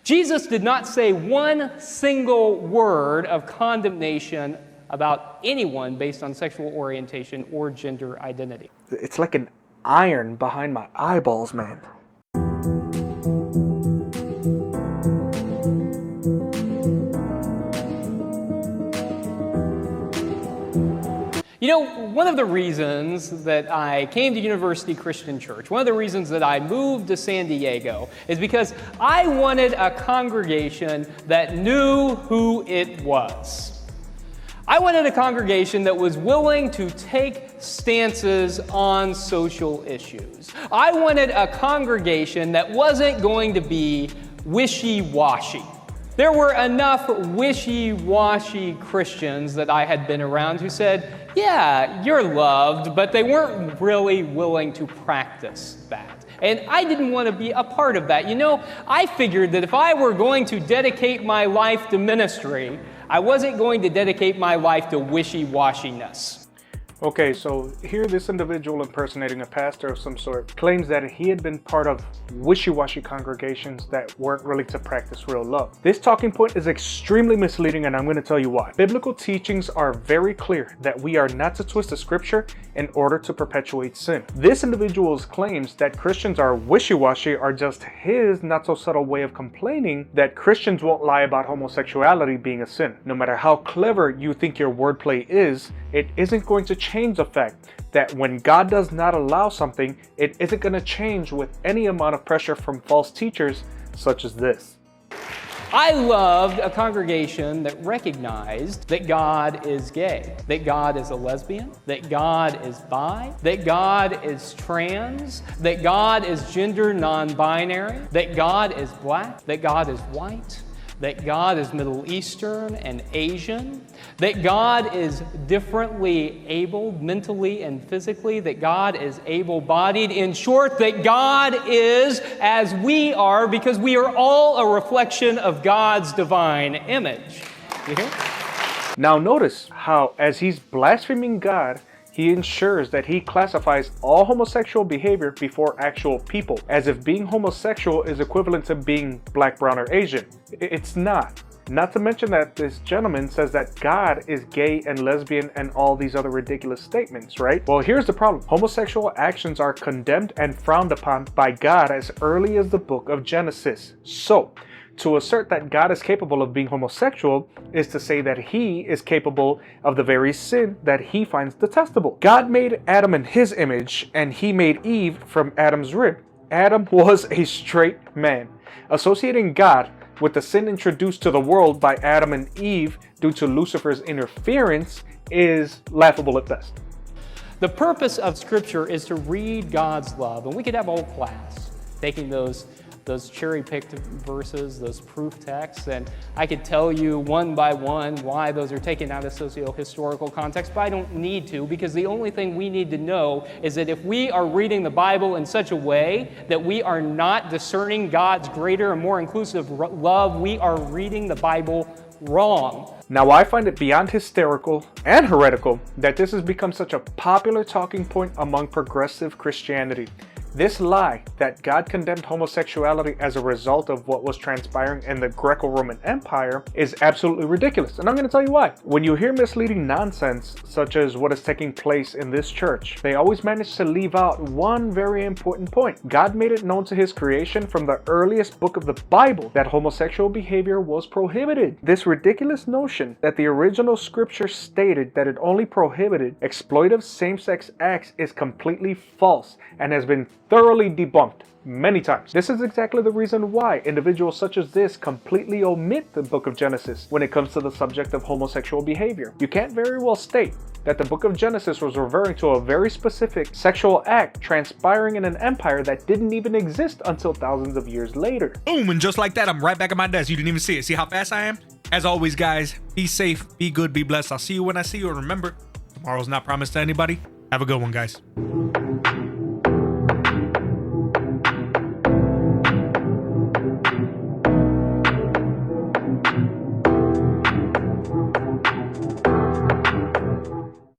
Jesus did not say one single word of condemnation about anyone based on sexual orientation or gender identity. It's like an iron behind my eyeballs, man. You know, one of the reasons that I came to University Christian Church, one of the reasons that I moved to San Diego, is because I wanted a congregation that knew who it was. I wanted a congregation that was willing to take stances on social issues. I wanted a congregation that wasn't going to be wishy-washy. There were enough wishy-washy Christians that I had been around who said, yeah, you're loved, but they weren't really willing to practice that. And I didn't want to be a part of that. You know, I figured that if I were going to dedicate my life to ministry, I wasn't going to dedicate my life to wishy-washiness. Okay, so here this individual impersonating a pastor of some sort claims that he had been part of wishy-washy congregations that weren't really to practice real love. This talking point is extremely misleading, and I'm going to tell you why. Biblical teachings are very clear that we are not to twist the scripture in order to perpetuate sin. This individual's claims that Christians are wishy-washy are just his not so subtle way of complaining that Christians won't lie about homosexuality being a sin. No matter how clever you think your wordplay is, it isn't going to change the fact that when God does not allow something, it isn't going to change with any amount of pressure from false teachers such as this. I loved a congregation that recognized that God is gay, that God is a lesbian, that God is bi, that God is trans, that God is gender non-binary, that God is black, that God is white, that God is Middle Eastern and Asian, that God is differently abled mentally and physically, that God is able-bodied. In short, that God is as we are because we are all a reflection of God's divine image. You hear? Now notice how as he's blaspheming God, he ensures that he classifies all homosexual behavior before actual people, as if being homosexual is equivalent to being black, brown, or Asian. It's not. Not to mention that this gentleman says that God is gay and lesbian and all these other ridiculous statements, right? Well, here's the problem. Homosexual actions are condemned and frowned upon by God as early as the book of Genesis. So, to assert that God is capable of being homosexual is to say that he is capable of the very sin that he finds detestable. God made Adam in his image, and he made Eve from Adam's rib. Adam was a straight man. Associating God with the sin introduced to the world by Adam and Eve due to Lucifer's interference is laughable at best. The purpose of Scripture is to read God's love, and we could have a whole class taking those cherry-picked verses, those proof texts, and I could tell you one by one why those are taken out of socio-historical context, but I don't need to, because the only thing we need to know is that if we are reading the Bible in such a way that we are not discerning God's greater and more inclusive love, we are reading the Bible wrong. Now, I find it beyond hysterical and heretical that this has become such a popular talking point among progressive Christianity. This lie that God condemned homosexuality as a result of what was transpiring in the Greco-Roman Empire is absolutely ridiculous, and I'm going to tell you why. When you hear misleading nonsense, such as what is taking place in this church, they always manage to leave out one very important point. God made it known to his creation from the earliest book of the Bible that homosexual behavior was prohibited. This ridiculous notion that the original scripture stated that it only prohibited exploitive same-sex acts is completely false and has been thoroughly debunked many times. This is exactly the reason why individuals such as this completely omit the book of Genesis when it comes to the subject of homosexual behavior. You can't very well state that the book of Genesis was referring to a very specific sexual act transpiring in an empire that didn't even exist until thousands of years later. Boom, and just like that, I'm right back at my desk. You didn't even see it. See how fast I am? As always, guys, be safe, be good, be blessed. I'll see you when I see you. And remember, tomorrow's not promised to anybody. Have a good one, guys.